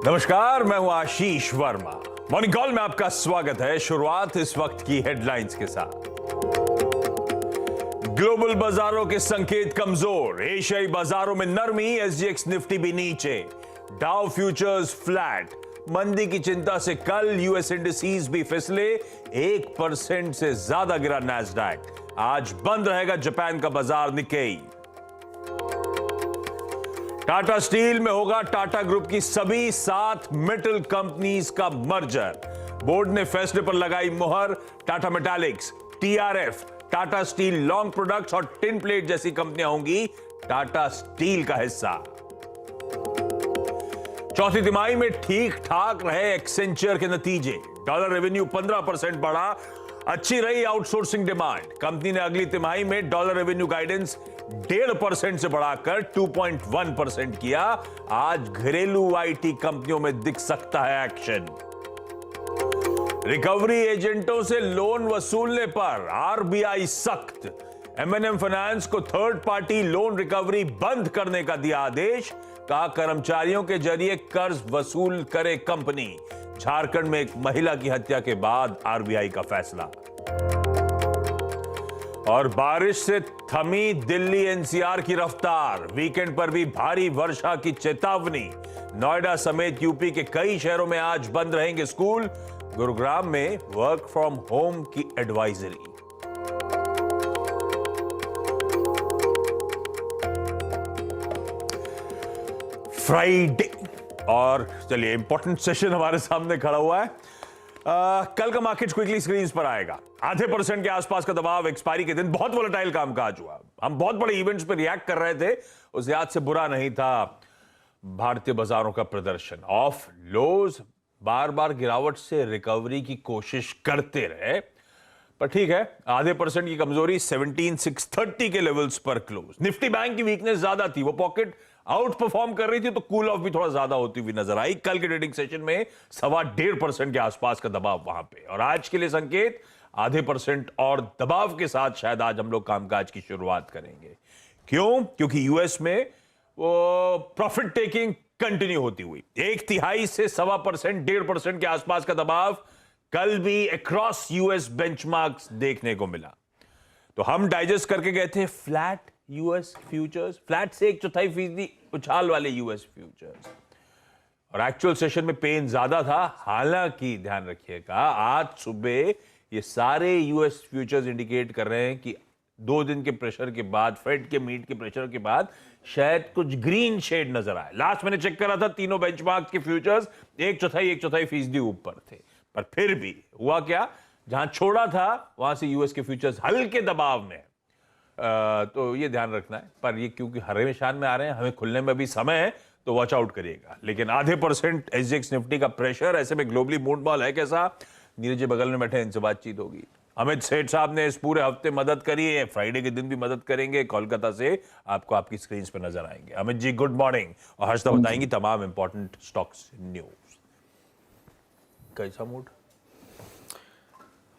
नमस्कार, मैं हूं आशीष वर्मा। मॉर्निंग कॉल में आपका स्वागत है। शुरुआत इस वक्त की हेडलाइंस के साथ। ग्लोबल बाजारों के संकेत कमजोर, एशियाई बाजारों में नरमी, एसजीएक्स निफ्टी भी नीचे, डाउ फ्यूचर्स फ्लैट। मंदी की चिंता से कल यूएस इंडिसेज भी फिसले, 1% से ज्यादा गिरा नैस्डैक। आज बंद रहेगा जापान का बाजार निक्केई। टाटा स्टील में होगा टाटा ग्रुप की सभी 7 मेटल कंपनीज का मर्जर। बोर्ड ने फैसले पर लगाई मुहर। Tata Metaliks, TRF, Tata steel long products और टिन प्लेट जैसी कंपनियां होंगी टाटा स्टील का हिस्सा। चौथी तिमाही में ठीक ठाक रहे एक्सेंचर के नतीजे। डॉलर रेवेन्यू 15% बढ़ा, अच्छी रही आउटसोर्सिंग डिमांड। कंपनी ने अगली तिमाही में डॉलर रेवेन्यू गाइडेंस 1.5% से बढ़ाकर 2.1% किया। आज घरेलू आईटी कंपनियों में दिख सकता है एक्शन। रिकवरी एजेंटों से लोन वसूलने पर आरबीआई सख्त। एमएनएम फाइनेंस को थर्ड पार्टी लोन रिकवरी बंद करने का दिया आदेश। कहा कर्मचारियों के जरिए कर्ज वसूल करे कंपनी। झारखंड में एक महिला की हत्या के बाद आरबीआई का फैसला। और बारिश से थमी दिल्ली एनसीआर की रफ्तार। वीकेंड पर भी भारी वर्षा की चेतावनी। नोएडा समेत यूपी के कई शहरों में आज बंद रहेंगे स्कूल। गुरुग्राम में वर्क फ्रॉम होम की एडवाइजरी। फ्राइडे और चलिए इंपॉर्टेंट सेशन हमारे सामने खड़ा हुआ है। कल का मार्केट क्विकली स्क्रीन पर आएगा। 0.5% के आसपास का दबाव। एक्सपायरी के दिन बहुत वोलेटाइल कामकाज हुआ। हम बहुत बड़े इवेंट्स पर रिएक्ट कर रहे थे, उस याद से बुरा नहीं था भारतीय बाजारों का प्रदर्शन। ऑफ लोज बार बार गिरावट से रिकवरी की कोशिश करते रहे, पर ठीक है, 0.5% की कमजोरी 17,630 के लेवल्स पर क्लोज। निफ्टी बैंक की वीकनेस ज्यादा थी, वो पॉकेट आउट परफॉर्म कर रही थी, तो कूल ऑफ भी थोड़ा ज्यादा होती हुई नजर आई। कल के ट्रेडिंग सेशन में 1.25% के आसपास का दबाव वहां पे। और आज के लिए संकेत 0.5% और दबाव के साथ शायद आज हम लोग कामकाज की शुरुआत करेंगे। क्यों? क्योंकि यूएस में वो प्रॉफिट टेकिंग कंटिन्यू होती हुई 1/3 से 1.25%, 1.5% के आसपास का दबाव कल भी अक्रॉस यूएस बेंचमार्क्स देखने को मिला। तो हम डाइजेस्ट करके गए थे फ्लैट यूएस फ्यूचर्स, फ्लैट से 1/4% उछाल वाले यूएस फ्यूचर्स। और एक्चुअल सेशन में पेन ज्यादा था। हालांकि ध्यान रखिएगा, आज सुबह ये सारे यूएस फ्यूचर्स इंडिकेट कर रहे हैं कि 2 दिन के प्रेशर के बाद, फेड के मीट के प्रेशर के बाद शायद कुछ ग्रीन शेड नजर आए। लास्ट मैंने चेक करा था, तीनों बेंचमार्क के फ्यूचर्स 1/4% ऊपर थे। पर फिर भी हुआ क्या, जहां छोड़ा था वहां से यूएस के फ्यूचर्स हल्के दबाव में। तो ये ध्यान रखना है। पर ये क्योंकि हमेशान में आ रहे हैं, हमें खुलने में भी समय है, तो वॉच आउट करिएगा। लेकिन 0.5% एसजीएक्स निफ्टी का प्रेशर, ऐसे में ग्लोबली मूड बॉल है कैसा। नीरज जी बगल में बैठे, इनसे बातचीत होगी। अमित सेठ साहब ने इस पूरे हफ्ते मदद करी है, फ्राइडे के दिन भी मदद करेंगे। कोलकाता से आपको आपकी स्क्रीन पर नजर आएंगे। Amit ji good morning. और हर्षदा बताएंगी तमाम इंपॉर्टेंट स्टॉक्स न्यूज। कैसा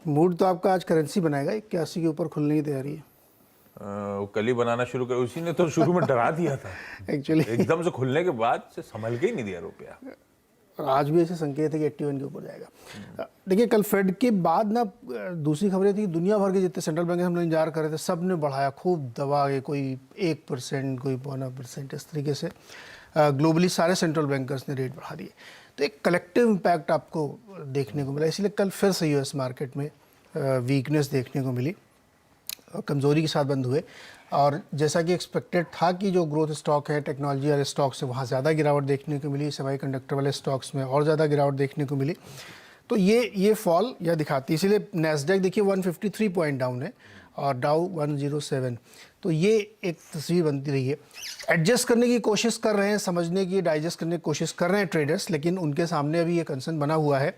मूड तो आपका आज करेंसी बनाएगा, 81 के ऊपर खुलने की तैयारी है। कल ही बनाना शुरू कर, उसी ने तो शुरू में डरा दिया था एक्चुअली एकदम से खुलने के बाद से संभल के ही नहीं दिया रुपया। और आज भी ऐसे संकेत है कि 81 के ऊपर जाएगा। देखिए, कल फेड के बाद ना दूसरी खबरें थी, दुनिया भर के जितने सेंट्रल बैंक हम लोग इंतजार कर रहे थे, सब ने बढ़ाया खूब दबा के, कोई 1%, कोई 0.25%, इस तरीके से ग्लोबली सारे सेंट्रल बैंकर्स ने रेट बढ़ा दिए। तो एक कलेक्टिव इम्पैक्ट आपको देखने को मिला। इसलिए कल फिर से यूएस मार्केट में वीकनेस देखने को मिली, कमज़ोरी के साथ बंद हुए। और जैसा कि एक्सपेक्टेड था कि जो ग्रोथ स्टॉक है, टेक्नोलॉजी वाले स्टॉक्स है, वहाँ ज़्यादा गिरावट देखने को मिली। सेमी कंडक्टर वाले स्टॉक्स में और ज़्यादा गिरावट देखने को मिली। तो ये फॉल यह दिखाती है। इसीलिए नैस्डैक देखिए 153 पॉइंट डाउन है और डाउ 107। तो ये एक तस्वीर बनती रही है। एडजस्ट करने की कोशिश कर रहे हैं, समझने की, डाइजेस्ट करने की कोशिश कर रहे हैं ट्रेडर्स, लेकिन उनके सामने अभी ये कंसर्न बना हुआ है।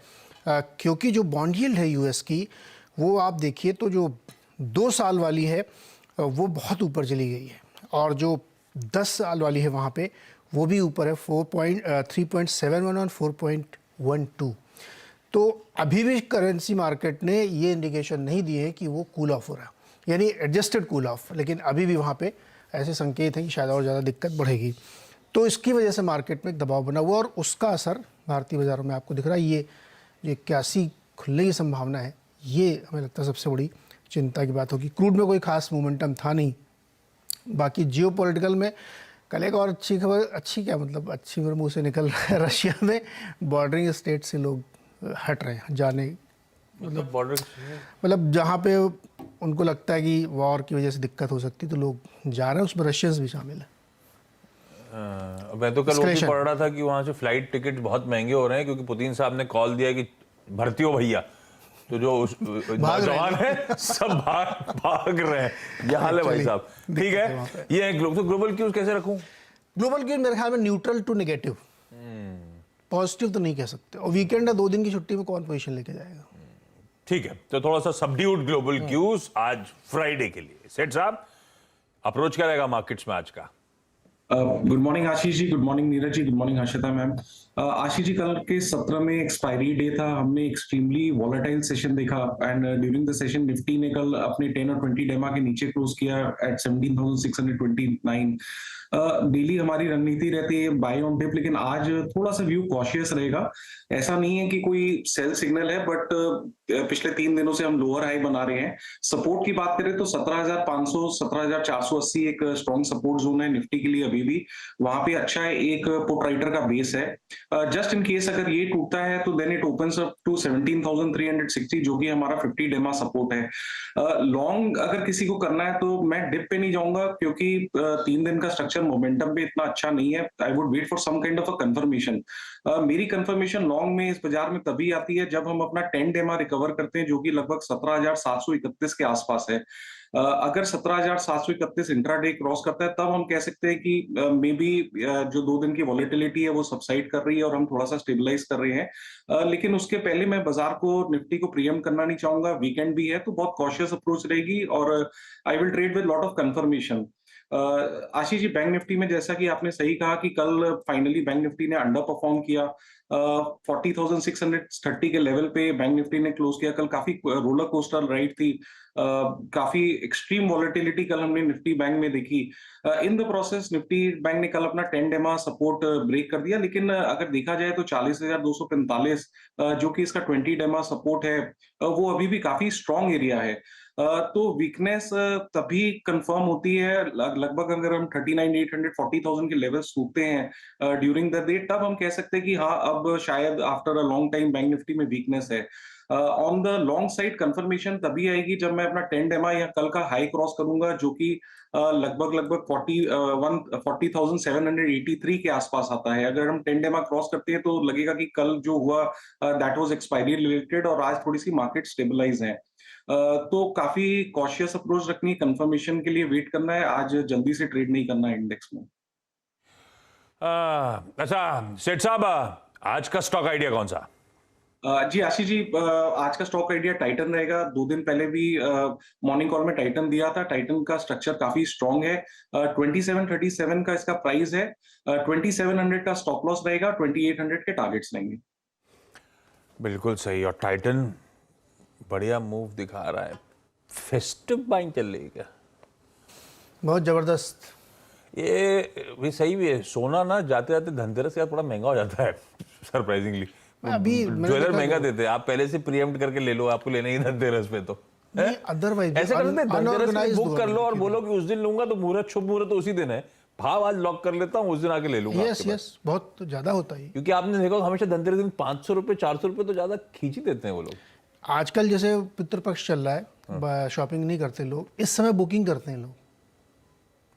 क्योंकि जो बॉन्ड यील्ड है यूएस की, वो आप देखिए तो जो 2 साल वाली है वो बहुत ऊपर चली गई है, और जो 10 साल वाली है वहाँ पे वो भी ऊपर है, 3.71 और 4.12। तो अभी भी करेंसी मार्केट ने ये इंडिकेशन नहीं दिए कि वो कूल ऑफ हो रहा, यानी एडजस्टेड कूल ऑफ, लेकिन अभी भी वहाँ पे ऐसे संकेत हैं कि शायद और ज़्यादा दिक्कत बढ़ेगी। तो इसकी वजह से मार्केट में एक दबाव बना हुआ और उसका असर भारतीय बाज़ारों में आपको दिख रहा है। ये जो 81 खुलने की संभावना है, ये हमें लगता है सबसे बड़ी चिंता की बात होगी। क्रूड में कोई खास मोमेंटम था नहीं। बाकी जियोपॉलिटिकल में कल एक और अच्छी खबर, अच्छी क्या मतलब अच्छी मेरे मुंह से निकल रहा है, रशिया में बॉर्डरिंग स्टेट से लोग हट रहे हैं जाने, मतलब बॉर्डर मतलब जहाँ पे उनको लगता है कि वॉर की वजह से दिक्कत हो सकती है तो लोग जा रहे हैं, उसमें रशियंस भी शामिल हैं। मैं तो कल वो भी Escalation. पढ़ रहा था कि वहां से फ्लाइट टिकट बहुत महंगे हो रहे हैं क्योंकि पुतिन साहब ने कॉल दिया कि भर्ती हो भैया, तो जो नौजवान है सब भाग रहे हैं। ये हाल है भाई साहब। ठीक है, ये ग्लोबल क्यूज कैसे रखूं? ग्लोबल की मेरे ख्याल में न्यूट्रल टू नेगेटिव, पॉजिटिव तो नहीं कह सकते। और वीकेंड है, 2 दिन की छुट्टी में कौन पोजीशन लेके जाएगा। ठीक है, तो थोड़ा सा सबड्यूड ग्लोबल क्यूज आज फ्राइडे के लिए। सेठ साहब, अप्रोच क्या रहेगा मार्केट्स में आज का? Good morning Ashish ji, good morning Neeraj ji, good morning Harshita ma'am. Ashish ji, कल के 17 में एक्सपायरी डे था, हमने एक्सट्रीमली वॉलेटाइल सेशन देखा and during the session Nifty ने कल अपने 10 और 20 डेमा के नीचे क्लोज किया एट 17,629। डेली हमारी रणनीति रहती है बाय ऑन डिप, लेकिन आज थोड़ा सा व्यू कॉशियस रहेगा। ऐसा नहीं है कि कोई सेल सिग्नल है, बट पिछले 3 दिनों से हम लोअर हाई बना रहे हैं। सपोर्ट की बात करें तो 17,500 17,480 एक स्ट्रॉन्ग सपोर्ट जोन है निफ्टी के लिए। अभी भी वहां पे अच्छा है, एक पुट राइटर का बेस है। जस्ट इन केस अगर ये टूटता है तो then it opens up to 17,360 जो कि हमारा 50 डेमा सपोर्ट है। लॉन्ग अगर किसी को करना है तो मैं डिप पे नहीं जाऊंगा क्योंकि 3 दिन का स्ट्रक्चर मोमेंटम पे इतना अच्छा नहीं है। I would wait for some kind of a confirmation. मेरी कंफर्मेशन लॉन्ग में इस बाजार में तभी आती है जब हम अपना 10 डेमा रिकवर करते हैं जो कि लगभग 17,731 के आसपास है। अगर 17,731 इंट्राडे क्रॉस करता है तब हम कह सकते हैं कि मे बी जो 2 दिन की वॉलेटिलिटी है वो सबसाइड कर रही है और हम थोड़ा सा स्टेबलाइज कर रहे हैं। लेकिन उसके पहले मैं बाजार को, निफ्टी को प्रीएम्प्ट करना नहीं चाहूंगा। वीकेंड भी है तो बहुत कॉशियस अप्रोच रहेगी और I will trade with lot of confirmation. Ashish ji, bank Nifty में जैसा कि आपने सही कहा कि कल फाइनली बैंक निफ्टी ने अंडर परफॉर्म किया। 40,630 के लेवल पे बैंक निफ्टी ने क्लोज किया। कल काफी रोलर कोस्टर राइड थी। काफी एक्सट्रीम वॉलेटिलिटी कल हमने निफ्टी बैंक में देखी। In the process Nifty bank ने कल अपना 10 डेमा सपोर्ट ब्रेक कर दिया, लेकिन अगर देखा जाए तो 40,245 जो कि इसका 20 डेमा सपोर्ट है, वो अभी भी काफी स्ट्रॉन्ग एरिया है। तो वीकनेस तभी कंफर्म होती है लगभग अगर हम 39,800 40,000 के लेवल्स छूते हैं ड्यूरिंग द डे, तब हम कह सकते हैं कि हाँ अब शायद after a long time bank Nifty में वीकनेस है। On the long side confirmation तभी आएगी जब मैं अपना 10 डेमा या कल का हाई क्रॉस करूंगा जो कि लगभग 40,783 के आसपास आता है। अगर हम 10 डेमा क्रॉस करते हैं तो लगेगा कि कल जो हुआ दैट वाज एक्सपायरी रिलेटेड और आज थोड़ी सी मार्केट स्टेबलाइज है। तो काफी कॉशियस अप्रोच रखनी है, कंफर्मेशन के लिए वेट करना है, आज जल्दी से ट्रेड नहीं करना है इंडेक्स में। अच्छा सेठ साहब, आज का स्टॉक आइडिया कौन सा? जी आशीष जी, आज का स्टॉक आइडिया टाइटन रहेगा। 2 दिन पहले भी मॉर्निंग कॉल में टाइटन दिया था। टाइटन का स्ट्रक्चर काफी स्ट्रॉन्ग है। 2737 का इसका प्राइस है। 2700 का स्टॉप लॉस रहेगा, 2800 के टारगेट्स रहेंगे। बिल्कुल सही। और टाइटन बढ़िया मूव दिखा रहा है। फेस्टिव बाइंग चल रही है क्या? बहुत जबरदस्त। ये भी सही भी है। सोना ना जाते जाते धनतेरस का थोड़ा महंगा हो जाता है सरप्राइजिंगली। अभी ज्वेलर महंगा देते हैं, आप पहले से प्रीएम्प्ट करके ले लो, आपको लेना ही धनतेरस पे तो अदरवाइज ऐसे करते हैं, धनतेरस पे बुक कर लो और बोलो कि उस दिन लूंगा तो मुहूर्त शुभ मुहूर्त तो उसी दिन है, भाव आज लॉक कर लेता हूँ, उस दिन आके ले लूंगा। यस यस, बहुत ज्यादा होता है क्योंकि आपने देखा हमेशा धनतेरस दिन 500 रुपए 400 रुपए तो ज्यादा खींच ही देते हैं वो लोग। आजकल जैसे पितृपक्ष चल रहा है, शॉपिंग नहीं करते लोग, इस समय बुकिंग करते हैं लोग।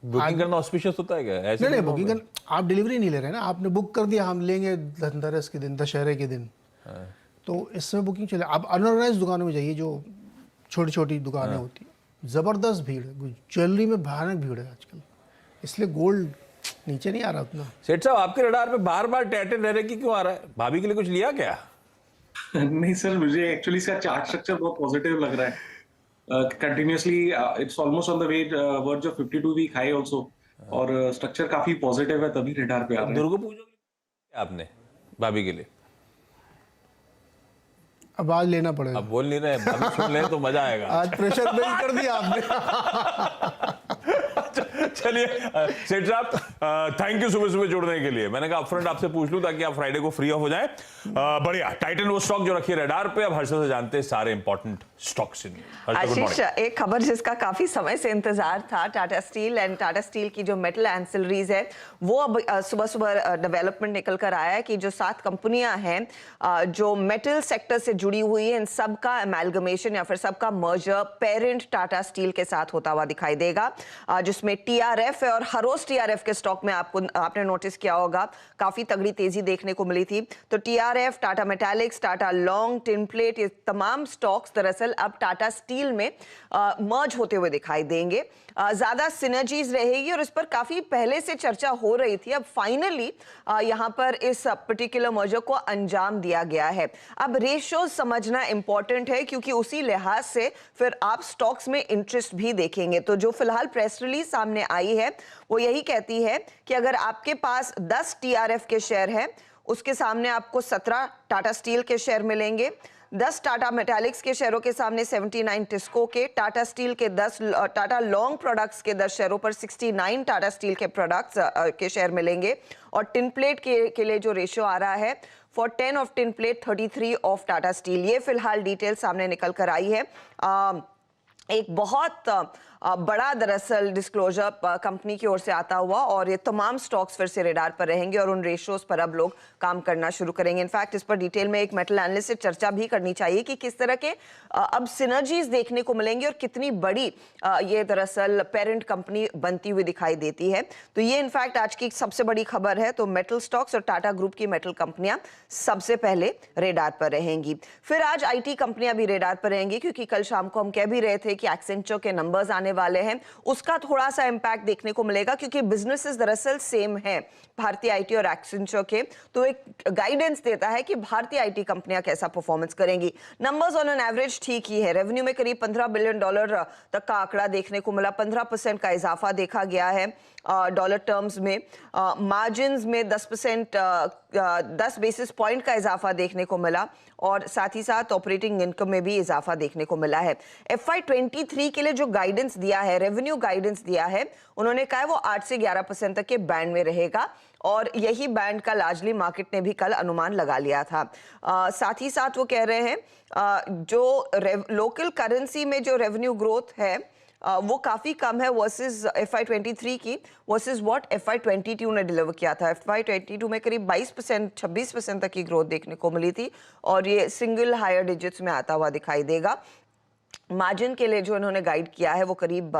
बुकिंग करना ऑस्पिशियस होता है क्या? ऐसे नहीं बुकिंग कर, आप डिलीवरी नहीं ले रहे ना, आपने बुक कर दिया हम लेंगे धनतेरस के दिन, दशहरे के दिन। तो इस समय बुकिंग चले। आप अनऑर्गेनाइज दुकानों में जाइए, जो छोटी छोटी दुकानें होती है, जबरदस्त भीड़ है। ज्वेलरी में भयानक भीड़ है आजकल, इसलिए गोल्ड नीचे नहीं आ रहा उतना। सेठ साहब, आपके रडार पे बार बार टैटन रहने की क्यों आ रहा है? भाभी के लिए कुछ लिया क्या? नहीं सर, मुझे एक्चुअली इसका चार्ट स्ट्रक्चर बहुत पॉजिटिव लग रहा है। Continuously it's almost on the way verge of 52 week high also, और स्ट्रक्चर काफी पॉजिटिव है, तभी रडार पे आ रहा है। दुर्गा पूजा के लिए आपने भाभी के लिए अब आज लेना पड़ेगा। अब बोल नहीं रहे, भाभी सुन ले तो मजा आएगा। आज प्रेशर बिल्ड कर दिया आपने। चलिए सेठ साहब, थैंक यू सुबह सुबह जुड़ने के लिए। मैंने कहा अपफ्रंट आपसे पूछ लूं ताकि आप फ्राइडे को फ्री ऑफ हो जाएं। बढ़िया, टाइटन वो स्टॉक जो रखी है रडार पे। अब हर्षद से जानते हैं सारे इंपॉर्टेंट स्टॉक्स इन। आशीष, एक खबर जिसका काफी समय से इंतजार था, Tata steel and Tata steel की जो मेटल एंसिलरीज है वो अब सुबह सुबह डेवलपमेंट निकल कर आया है कि जो 7 कंपनियां हैं जो मेटल सेक्टर से जुड़ी हुई है, इन सबका एमैल्गमेशन या फिर सबका मर्जर पेरेंट टाटा स्टील के साथ होता हुआ दिखाई देगा, जिसमें टीआरएफ है। और हर रोज टीआरएफ के स्टॉक में आपने नोटिस किया होगा काफी तगड़ी तेजी देखने को मिली थी। तो TRF, Tata Metaliks, Tata Long, Tinplate, ये तमाम स्टॉक्स दरअसल अब टाटा स्टील में मर्ज होते हुए दिखाई देंगे। ज्यादा सिनर्जीज रहेगी और इस पर काफी पहले से चर्चा हो रही थी। अब फाइनली यहां पर इस पर्टिकुलर मर्जर को अंजाम दिया गया है। अब रेशियोज समझना इंपॉर्टेंट है क्योंकि उसी लिहाज से फिर आप स्टॉक्स में इंटरेस्ट भी देखेंगे। तो जो फिलहाल प्रेस रिलीज सामने आई है वो यही कहती है कि अगर आपके पास 10 टीआरएफ के शेयर हैं, उसके सामने आपको 17 टाटा स्टील के शेयर मिलेंगे, 10 टाटा मेटालिक्स के शेयरों के सामने 79 टिस्को के, टाटा स्टील के 10 टाटा लॉन्ग प्रोडक्ट्स के 10 शेयरों पर 69 टाटा स्टील के प्रोडक्ट्स के शेयर मिलेंगे। और टिनप्लेट के लिए जो रेशियो आ रहा है, for 10 of tinplate 33 of Tata steel. ये फिलहाल डिटेल सामने निकल कर आई है। एक बहुत बड़ा दरअसल डिस्क्लोजर कंपनी की ओर से आता हुआ, और ये तमाम स्टॉक्स फिर से रेडार पर रहेंगे और उन रेशियोज पर अब लोग काम करना शुरू करेंगे। इनफैक्ट इस पर डिटेल में एक मेटल एनालिस्ट से चर्चा भी करनी चाहिए कि किस तरह के अब सिनर्जीज देखने को मिलेंगी और कितनी बड़ी ये दरअसल पेरेंट कंपनी बनती हुई दिखाई देती है। तो ये इनफैक्ट आज की सबसे बड़ी खबर है। तो मेटल स्टॉक्स और टाटा ग्रुप की मेटल कंपनियां सबसे पहले रेडार पर रहेंगी। फिर आज आईटी कंपनियां भी रेडार पर रहेंगी क्योंकि कल शाम को हम कह भी रहे थे कि एक्सेंचर के नंबर्स आने वाले हैं, उसका थोड़ा सा इंपैक्ट देखने को मिलेगा क्योंकि बिजनेसेस दरअसल सेम है भारतीय आईटी और एक्सेंचर के। तो एक गाइडेंस देता है कि भारतीय आईटी कंपनियां कैसा परफॉर्मेंस करेंगी। नंबर्स ऑन एन एवरेज ठीक ही है। रेवेन्यू में करीब $15 बिलियन तक का आंकड़ा देखने को मिला, 15% का इजाफा देखा गया है डॉलर टर्म्स में। मार्जिन्स में 10 बेसिस पॉइंट का इजाफा देखने को मिला और साथ ही साथ ऑपरेटिंग इनकम में भी इजाफा देखने को मिला है। FY23 के लिए जो गाइडेंस दिया है, रेवेन्यू गाइडेंस दिया है, उन्होंने कहा है वो 8 से 11% तक के बैंड में रहेगा और यही बैंड का लार्जली मार्केट ने भी कल अनुमान लगा लिया था। साथ ही साथ वो कह रहे हैं जो लोकल करेंसी में जो रेवेन्यू ग्रोथ है वो काफी कम है वर्सेस FY23 की, वर्सेस व्हाट FY22 ने डिलीवर किया था। FY22 में करीब 22%, 26% तक की ग्रोथ देखने को मिली थी और ये सिंगल हायर डिजिट्स में आता हुआ दिखाई देगा। मार्जिन के लिए जो इन्होंने गाइड किया है वो करीब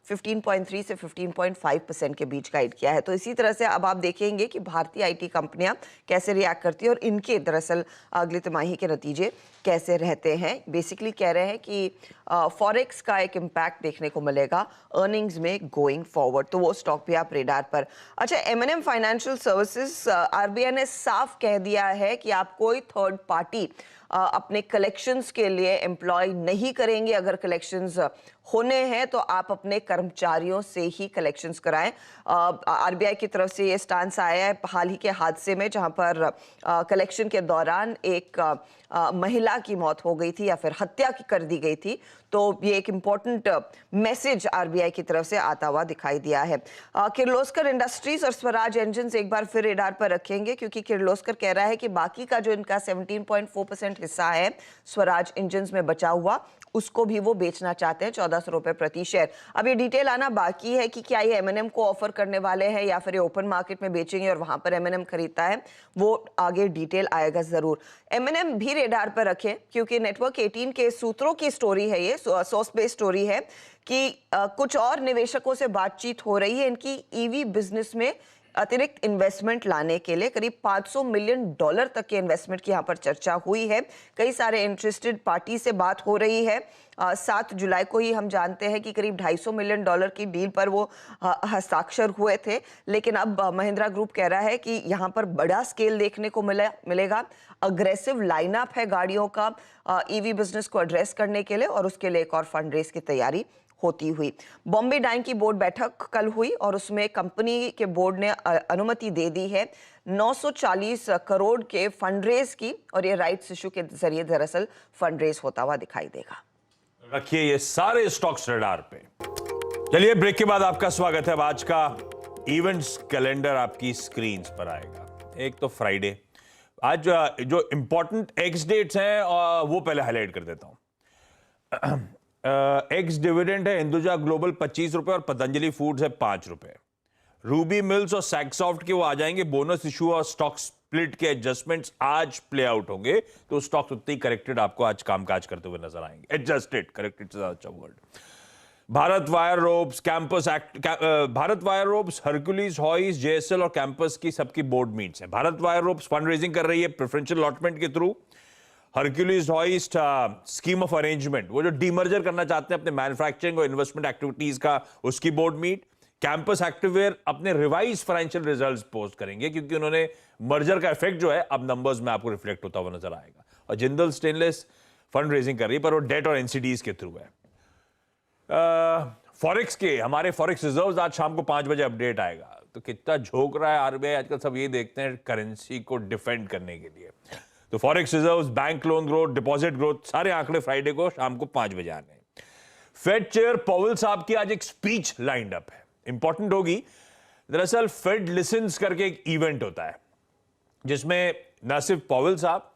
15.3 से 15.5% के बीच गाइड किया है। तो इसी तरह से अब आप देखेंगे कि भारतीय आईटी कंपनियां कैसे रिएक्ट करती है और इनके दरअसल अगली तिमाही के नतीजे कैसे रहते हैं। बेसिकली कह रहे हैं कि फॉरेक्स का एक इम्पैक्ट देखने को मिलेगा अर्निंग्स में गोइंग फॉरवर्ड, तो वो स्टॉक भी आप रेडार पर। अच्छा, M&M फाइनेंशियल सर्विसेज, RBI ने साफ कह दिया है कि आप कोई थर्ड पार्टी अपने कलेक्शंस के लिए एम्प्लॉय नहीं करेंगे। अगर कलेक्शंस होने हैं तो आप अपने कर्मचारियों से ही कलेक्शंस कराएं। RBI की तरफ से ये स्टांस आया है हाल ही के हादसे में जहां पर कलेक्शन के दौरान एक महिला की मौत हो गई थी या फिर हत्या कर दी गई थी। तो ये एक इम्पोर्टेंट मैसेज RBI की तरफ से आता हुआ दिखाई दिया है। किर्लोस्कर इंडस्ट्रीज और स्वराज इंजन्स एक बार फिर रेडार पर रखेंगे क्योंकि किर्लोस्कर कह रहा है कि बाकी का जो इनका 17.4% हिस्सा है स्वराज इंजन्स में बचा हुआ, उसको भी वो बेचना चाहते हैं 1400 रुपए प्रति शेयर। अब ये डिटेल आना बाकी है कि क्या ये M&M को ऑफर करने वाले हैं या फिर ये ओपन मार्केट में बेचेंगे और वहां पर M&M खरीदता है, वो आगे डिटेल आएगा जरूर। M&M भी रेडार पर रखें क्योंकि नेटवर्क 18 के सूत्रों की स्टोरी है, ये सोर्स बेस्ड स्टोरी है कि कुछ और निवेशकों से बातचीत हो रही है इनकी ईवी बिजनेस में अतिरिक्त इन्वेस्टमेंट लाने के लिए। करीब $500 मिलियन तक के इन्वेस्टमेंट की यहाँ पर चर्चा हुई है। कई सारे इंटरेस्टेड पार्टी से बात हो रही है। 7 जुलाई को ही हम जानते हैं कि करीब $250 मिलियन की डील पर वो हस्ताक्षर हुए थे, लेकिन अब महिंद्रा ग्रुप कह रहा है कि यहाँ पर बड़ा स्केल देखने को मिलेगा। अग्रेसिव लाइनअप है गाड़ियों का ईवी बिजनेस को एड्रेस करने के लिए और उसके लिए एक और फंड रेज की तैयारी होती हुई। बॉम्बे डाइंग की बोर्ड बैठक कल हुई और उसमें कंपनी के बोर्ड ने अनुमति दे दी है 940 करोड़ के फंड रेज की और ये राइट्स इशू के जरिए दरअसल फंड रेज होता हुआ दिखाई देगा। रखिए ये सारे स्टॉक्स रडार पे। चलिए ब्रेक के बाद आपका स्वागत है। अब आज का इवेंट्स कैलेंडर आपकी स्क्रीन पर आएगा। एक तो फ्राइडे, आज जो इंपॉर्टेंट एक्स डेट्स हैं वो पहले हाईलाइट कर देता हूं। एक्स डिविडेंड है हिंदुजा ग्लोबल 25 रुपए और पतंजलि फूड्स है 5 रुपए। रूबी मिल्स और सैक्सॉफ्ट के वो आ जाएंगे। बोनस इशू और स्टॉक स्प्लिट के एडजस्टमेंट्स आज प्ले आउट होंगे, तो स्टॉक्स उतने ही करेक्टेड आपको आज कामकाज करते हुए नजर आएंगे। एडजस्टेड, करेक्टेड से ज्यादा अच्छा word. Bharat wire ropes, Bharat wire ropes, Hercules, hoist, JSL और कैंपस की सबकी बोर्ड मीट्स हैं। Bharat wire ropes fund raising कर रही है प्रेफरेंशियल अलॉटमेंट के through. Hercules hoist scheme of arrangement, वो जो डीमर्जर करना चाहते हैं अपने मैन्युफैक्चरिंग और इन्वेस्टमेंट एक्टिविटीज का, उसकी बोर्ड मीट। कैंपस एक्टिववेयर अपने रिवाइज फाइनेंशियल रिजल्ट्स पोस्ट करेंगे, क्योंकि उन्होंने मर्जर का इफेक्ट जो है अब नंबर्स में आपको रिफ्लेक्ट होता हुआ नजर आएगा। और जिंदल स्टेनलेस फंड रेजिंग कर रही है, पर वो डेट और एनसीडीज के थ्रू है। फॉरेक्स के हमारे फॉरेक्स रिजर्व्स आज शाम को 5 बजे अपडेट आएगा। तो कितना झोंक रहा है आरबीआई आजकल, सब ये देखते हैं करेंसी को डिफेंड करने के लिए। तो forex reserves, bank loan growth, deposit growth, सारे आंकड़े फ्राइडे को शाम को 5 बजे आने हैं। फेड चेयर पॉवेल साहब की आज एक स्पीच लाइंड अप है, इंपॉर्टेंट होगी। दरअसल फेड लिसन्स करके एक इवेंट होता है, जिसमें न सिर्फ पॉवेल साहब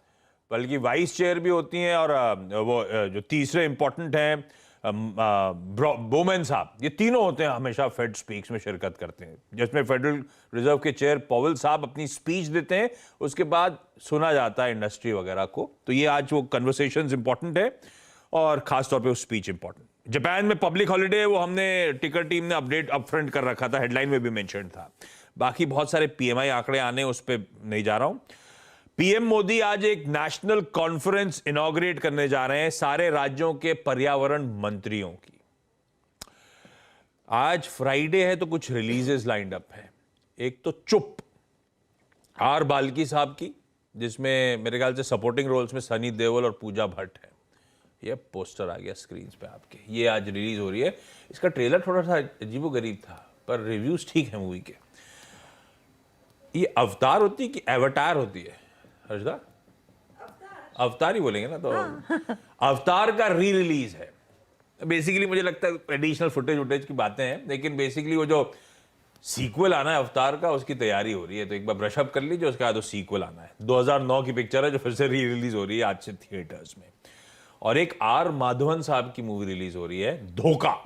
बल्कि वाइस चेयर भी होती हैं, और वो जो तीसरे इंपॉर्टेंट हैं बोमेन साहब, ये तीनों होते हैं हमेशा फेड स्पीक्स में शिरकत करते हैं, जिसमें फेडरल रिजर्व के चेयर पॉवेल साहब अपनी स्पीच देते हैं, उसके बाद सुना जाता है इंडस्ट्री वगैरह को। तो ये आज वो कन्वर्सेशंस इंपॉर्टेंट है, और खासतौर पे वो स्पीच इंपॉर्टेंट। जापान में पब्लिक हॉलिडे, वो हमने टिकर टीम ने अपडेट अपफ्रंट कर रखा था, हेडलाइन में भी मेंशन था। बाकी बहुत सारे पीएमआई आंकड़े आने, उस पर नहीं जा रहा हूं। पीएम मोदी आज एक नेशनल कॉन्फ्रेंस इनॉग्रेट करने जा रहे हैं सारे राज्यों के पर्यावरण मंत्रियों की। आज फ्राइडे है तो कुछ रिलीजेस लाइंड अप है। एक तो चुप, आर बाल्की साहब की, जिसमें मेरे ख्याल से सपोर्टिंग रोल्स में सनी देओल और पूजा भट्ट है। ये पोस्टर आ गया स्क्रीन पे आपके, ये आज रिलीज हो रही है। इसका ट्रेलर थोड़ा सा अजीबोगरीब था, पर रिव्यूज ठीक है मूवी के। ये अवतार होती है कि एवटार होती है हर्षदा? अवतार ही बोलेंगे ना, तो अवतार का री रिलीज है। बेसिकली मुझे लगता है एडिशनल फुटेज की बातें हैं, लेकिन बेसिकली वो जो सीक्वल आना है अवतार का, उसकी तैयारी हो रही है। तो एक बार ब्रशअप कर लीजिए, उसके बाद वो सीक्वल आना है। 2009 की पिक्चर है जो फिर से री रिलीज हो रही है आज से थिएटर्स में। और एक आर माधवन साहब की मूवी रिलीज हो रही है, धोखा,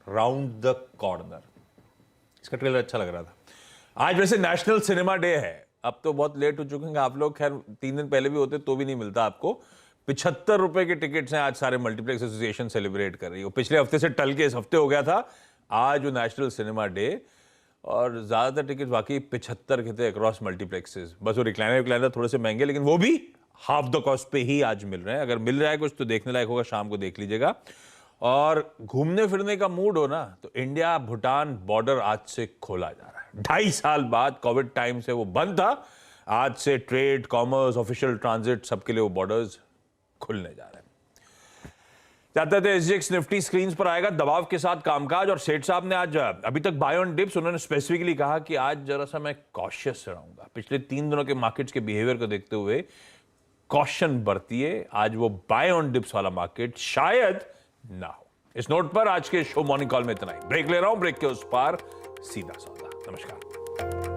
राउंड द कॉर्नर। इसका ट्रेलर अच्छा लग रहा था। आज वैसे नेशनल सिनेमा डे है। अब तो बहुत लेट हो चुके हैं आप लोग, खैर 3 दिन पहले भी होते तो भी नहीं मिलता आपको। 75 रुपए के टिकट्स हैं आज, सारे मल्टीप्लेक्स एसोसिएशन सेलिब्रेट कर रही है। पिछले हफ्ते से टल के इस हफ्ते हो गया था आज वो नेशनल सिनेमा डे, और ज्यादातर टिकट बाकी 75 के थे अक्रॉस मल्टीप्लेक्सेस। बस वो रिक्लाइनर थोड़े से महंगे, लेकिन वो भी हाफ द कॉस्ट पे ही आज मिल रहे हैं। अगर मिल रहा है कुछ तो देखने लायक होगा, शाम को देख लीजिएगा। और घूमने फिरने का मूड हो ना, तो इंडिया भूटान बॉर्डर आज से खोला जा रहा है। 2.5 साल बाद, कोविड टाइम से वो बंद था, आज से ट्रेड, कॉमर्स, ऑफिशियल ट्रांजिट, सबके लिए वो बॉर्डर्स खुलने जा रहे हैं। जाते थे एसजीएक्स निफ्टी स्क्रीन पर आएगा, दबाव के साथ कामकाज। और सेठ साहब ने आज अभी तक बाय ऑन डिप्स, उन्होंने स्पेसिफिकली कहा कि आज जरा सा मैं कॉशियस रहूंगा। पिछले 3 दिनों के मार्केट्स के बिहेवियर को देखते हुए कॉशन बरतिए। आज वो बाय ऑन डिप्स वाला मार्केट शायद ना हो। इस नोट पर आज के शो मॉर्निंग कॉल में इतना ही। ब्रेक ले रहा हूं, ब्रेक के उस पार सीधा सौदा। नमस्कार।